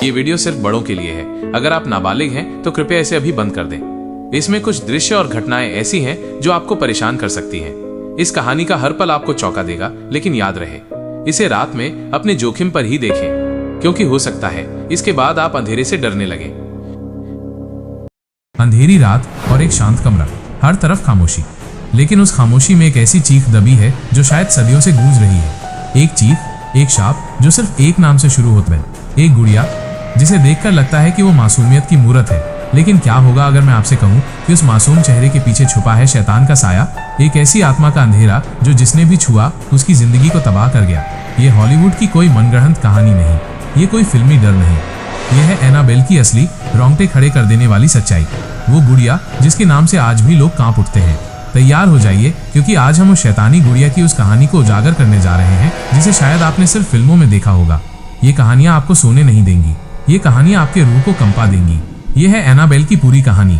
ये वीडियो सिर्फ बड़ों के लिए है। अगर आप नाबालिग हैं तो कृपया इसे अभी बंद कर दें। इसमें कुछ दृश्य और घटनाएं ऐसी हैं जो आपको परेशान कर सकती हैं। इस कहानी का हर पल आपको चौंका देगा, लेकिन याद रहे इसे रात में अपने जोखिम पर ही देखें, क्योंकि हो सकता है इसके बाद आप अंधेरे से डरने लगे। अंधेरी रात और एक शांत कमरा, हर तरफ खामोशी, लेकिन उस खामोशी में एक ऐसी चीख दबी है जो शायद सदियों से गूंज रही है। एक चीख, एक शाप जो सिर्फ एक नाम से शुरू होता है, एक गुड़िया जिसे देखकर लगता है कि वो मासूमियत की मूरत है। लेकिन क्या होगा अगर मैं आपसे कहूं कि उस मासूम चेहरे के पीछे छुपा है शैतान का साया, एक ऐसी आत्मा का अंधेरा जो जिसने भी छुआ उसकी जिंदगी को तबाह कर गया। ये हॉलीवुड की कोई मनगढ़ंत कहानी नहीं, ये कोई फिल्मी डर नहीं, यह है एनाबेल की असली रोंगटे खड़े कर देने वाली सच्चाई। वो गुड़िया जिसके नाम से आज भी लोग कांप उठते हैं। तैयार हो जाइए, क्योंकि आज हम उस शैतानी गुड़िया की उस कहानी को उजागर करने जा रहे हैं जिसे शायद आपने सिर्फ फिल्मों में देखा होगा। ये कहानियां आपको सोने नहीं देंगी, ये कहानियां आपके रूह को कंपा देंगी। ये है एनाबेल की पूरी कहानी।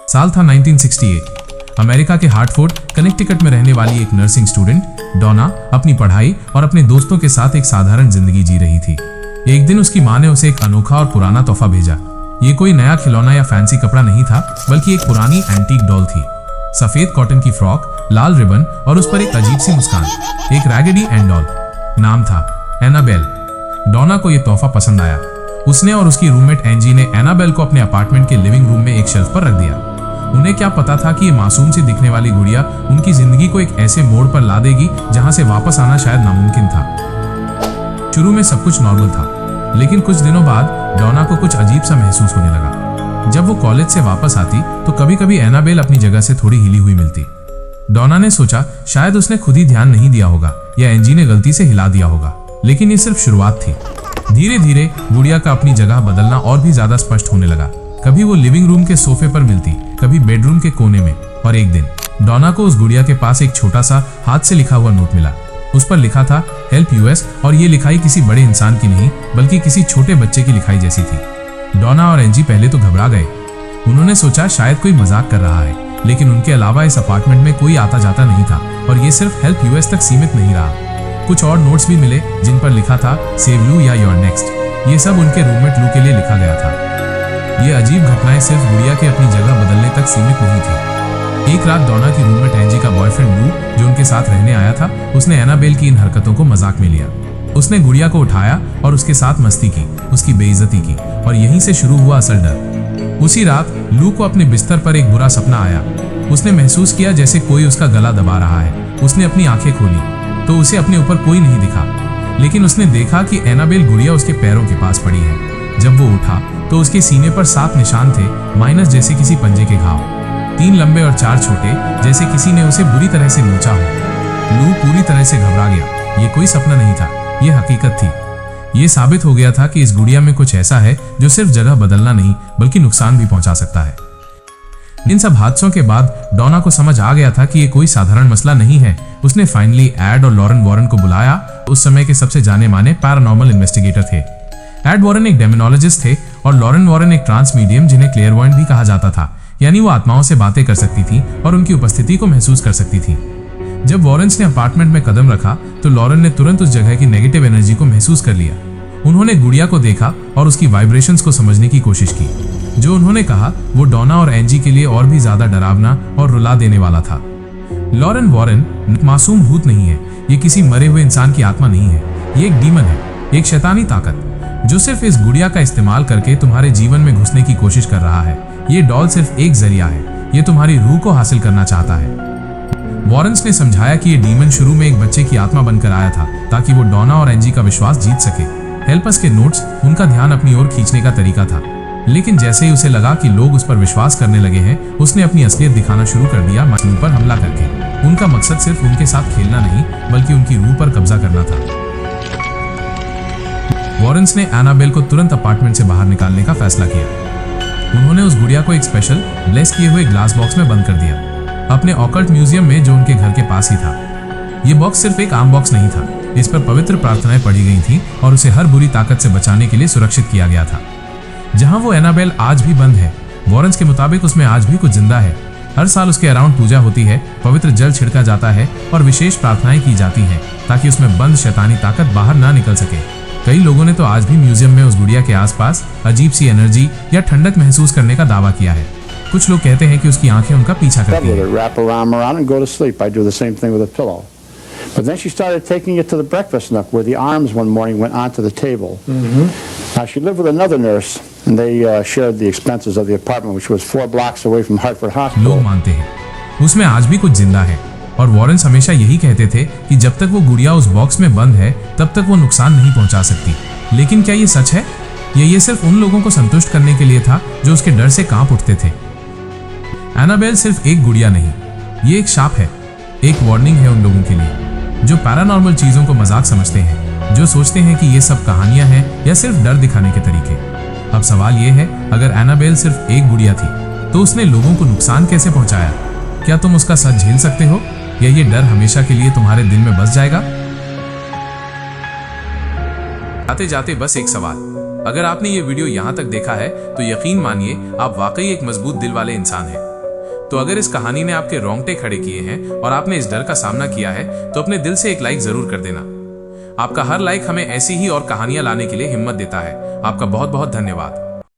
साल था 1968। अमेरिका के हार्टफोर्ड, कनेक्टिकट में रहने वाली एक नर्सिंग स्टूडेंट डॉना अपनी पढ़ाई और अपने दोस्तों के साथ एक साधारण जिंदगी जी रही थी। एक दिन उसकी माँ ने उसे एक अनोखा और पुराना तोहफा भेजा। ये कोई नया खिलौना या फैंसी कपड़ा नहीं था, बल्कि एक पुरानी एंटीक डॉल थी। सफेद कॉटन की फ्रॉक, लाल रिबन और उस पर एक अजीब सी मुस्कान, एक रैगडी एंड डॉल। नाम था एनाबेल। डॉना को यह तोहफा पसंद आया। उसने और उसकी रूममेट एंजी ने एनाबेल को अपने अपार्टमेंट के लिविंग रूम में एक शेल्फ पर रख दिया। उन्हें क्या पता था कि ये मासूम सी दिखने वाली गुड़िया उनकी जिंदगी को एक ऐसे मोड़ पर ला देगी जहां से वापस आना शायद नामुमकिन था। शुरू में सब कुछ नॉर्मल था, लेकिन कुछ दिनों बाद डॉना को कुछ अजीब सा महसूस होने लगा। जब वो कॉलेज से वापस आती तो कभी कभी एनाबेल अपनी जगह से थोड़ी हिली हुई मिलती। डॉना ने सोचा शायद उसने खुद ही ध्यान नहीं दिया होगा या एंजी ने गलती से हिला दिया होगा, लेकिन ये सिर्फ शुरुआत थी। धीरे धीरे गुड़िया का अपनी जगह बदलना और भी ज्यादा स्पष्ट होने लगा। कभी वो लिविंग रूम के सोफे पर मिलती, कभी बेडरूम के कोने में। और एक दिन डॉना को उस गुड़िया के पास एक छोटा सा हाथ से लिखा हुआ नोट मिला। उस पर लिखा था हेल्प यूएस, और ये लिखाई किसी बड़े इंसान की नहीं बल्कि किसी छोटे बच्चे की लिखाई जैसी थी। डॉना और एंजी पहले तो घबरा गए। उन्होंने सोचा शायद कोई मजाक कर रहा है, लेकिन उनके अलावा इस अपार्टमेंट में कोई आता जाता नहीं था और ये सिर्फ हेल्प यूएस तक सीमित नहीं रहा। कुछ और नोट्स भी मिले जिन पर लिखा था सेव लू या योर नेक्स्ट। ये सब उनके रूममेट लू के लिए लिखा गया था। ये अजीब घटनाएं सिर्फ गुड़िया के अपनी जगह बदलने तक सीमित नहीं थी। एक रात डॉना की रूममेट एंजी का बॉयफ्रेंड लू, जो उनके साथ रहने आया था, उसने एनाबेल की इन हरकतों को मजाक में लिया। उसने गुड़िया को उठाया और उसके साथ मस्ती की, उसकी बेइज्जती की, और यहीं से शुरू हुआ असल डर। उसी रात लू को अपने बिस्तर पर एक बुरा सपना आया। उसने महसूस किया जैसे कोई उसका गला दबा रहा है। उसने अपनी आंखें खोली तो उसे अपने ऊपर कोई नहीं दिखा, लेकिन उसने देखा कि एनाबेल गुड़िया उसके पैरों के पास पड़ी है। जब वो उठा तो उसके सीने पर 7 निशान थे, माइनस जैसे किसी पंजे के घाव, 3 लंबे और 4 छोटे, जैसे किसी ने उसे बुरी तरह से नोचा हो। लू पूरी तरह से घबरा गया। ये कोई सपना नहीं था, ये हकीकत थी। ये साबित हो गया था कि इस गुड़िया में कुछ ऐसा है जो सिर्फ जगह बदलना नहीं बल्कि नुकसान भी पहुंचा सकता है। इन सब हादसों के बाद डॉना को समझ आ गया था कि ये कोई साधारण मसला नहीं है। उसने फाइनली एड और लॉरेन वॉरेन को बुलाया। उस समय के सबसे जाने माने पैरानॉर्मल इन्वेस्टिगेटर थे। एड वॉरेन एक डेमोनोलॉजिस्ट थे और लॉरेन वॉरेन एक ट्रांस मीडियम, जिन्हें क्लेयरवॉयंट भी कहा जाता था, यानी वो आत्माओं से बातें कर सकती थी और उनकी उपस्थिति को महसूस कर सकती थी। जब वॉरेन्स ने अपार्टमेंट में कदम रखा तो लॉरेन ने तुरंत उस जगह की नेगेटिव एनर्जी को महसूस कर लिया। उन्होंने गुड़िया को देखा और उसकी वाइब्रेशंस को समझने की कोशिश की। जो उन्होंने कहा वो डॉना और एंजी के लिए और भी ज्यादा डरावना और रुला देने वाला था। लॉरेन वॉरेन मासूम भूत नहीं है, ये किसी मरे हुए इंसान की आत्मा नहीं है, ये एक डीमन है, एक शैतानी ताकत जो सिर्फ इस गुड़िया का इस्तेमाल करके तुम्हारे जीवन में घुसने की कोशिश कर रहा है। ये डॉल सिर्फ एक जरिया है, ये तुम्हारी रूह को हासिल करना चाहता है। वॉरेन्स ने समझाया कि ये डीमन शुरू में एक बच्चे की आत्मा बनकर आया था ताकि वो डॉना और एंजी का विश्वास जीत सके। हेल्पर्स के नोट्स उनका ध्यान अपनी ओर खींचने का तरीका था, लेकिन जैसे ही उसे लगा कि लोग उस पर विश्वास करने लगे हैं, उसने अपनी असलियत दिखाना शुरू कर दिया, मछलियों पर हमला करके। उनका मकसद सिर्फ उनके साथ खेलना नहीं बल्कि उनकी रूह पर कब्जा करना था। वॉरेन्स ने एनाबेल को तुरंत अपार्टमेंट से बाहर निकालने का फैसला किया। उन्होंने उस गुड़िया को एक स्पेशल ब्लेस किए हुए ग्लास बॉक्स में बंद कर दिया, अपने ऑकल्ट म्यूजियम में जो उनके घर के पास ही था। ये बॉक्स सिर्फ एक आम बॉक्स नहीं था, इस पर पवित्र प्रार्थनाएं पढ़ी गई थी और उसे हर बुरी ताकत से बचाने के लिए सुरक्षित किया गया था। जहां वो एनाबेल आज भी बंद है, वॉरेंस के मुताबिक उसमें आज भी कुछ जिंदा है। हर साल उसके अराउंड पूजा होती है, पवित्र जल छिड़का जाता है और विशेष प्रार्थनाएं की जाती हैं ताकि उसमें बंद शैतानी ताकत बाहर ना निकल सके। कई लोगों ने तो आज भी म्यूजियम में उस गुड़िया के आसपास अजीब सी एनर्जी या ठंडक महसूस करने का दावा किया है। कुछ लोग कहते हैं कि उसकी आंखें उनका पीछा करती हैं। Wrap her arm around and go to sleep. I do the same thing with a pillow. But then she started taking it to the breakfast nook where the arms one morning went onto the table. Now she lived with another nurse and they shared the expenses of the apartment, which was 4 blocks away from Hartford Hospital. लोग मानते हैं उसमें आज भी कुछ जिंदा है और वॉरेंस हमेशा यही कहते थे कि जब तक वो गुड़िया उस बॉक्स में बंद है तब तक वो नुकसान नहीं पहुंचा सकती। लेकिन क्या ये सच है या ये सिर्फ उन लोगों को संतुष्ट करने के लिए था जो उसके डर से कांप उठते थे? एनाबेल सिर्फ एक गुड़िया नहीं, ये एक शाप है, एक वार्निंग है उन लोगों के लिए जो पैरानॉर्मल चीजों को मजाक समझते हैं, जो सोचते हैं कि ये सब कहानियां हैं या सिर्फ डर दिखाने के तरीके। अब सवाल ये है, अगर एनाबेल सिर्फ एक गुड़िया थी तो उसने लोगों को नुकसान कैसे पहुंचाया? क्या तुम उसका सच झेल सकते हो या ये डर हमेशा के लिए तुम्हारे दिल में बस जाएगा? आते जाते बस एक सवाल, अगर आपने ये वीडियो यहाँ तक देखा है तो यकीन मानिए आप वाकई एक मजबूत दिल वाले इंसान हैं। तो अगर इस कहानी ने आपके रोंगटे खड़े किए हैं और आपने इस डर का सामना किया है तो अपने दिल से एक लाइक जरूर कर देना। आपका हर लाइक हमें ऐसी ही और कहानियां लाने के लिए हिम्मत देता है। आपका बहुत बहुत धन्यवाद।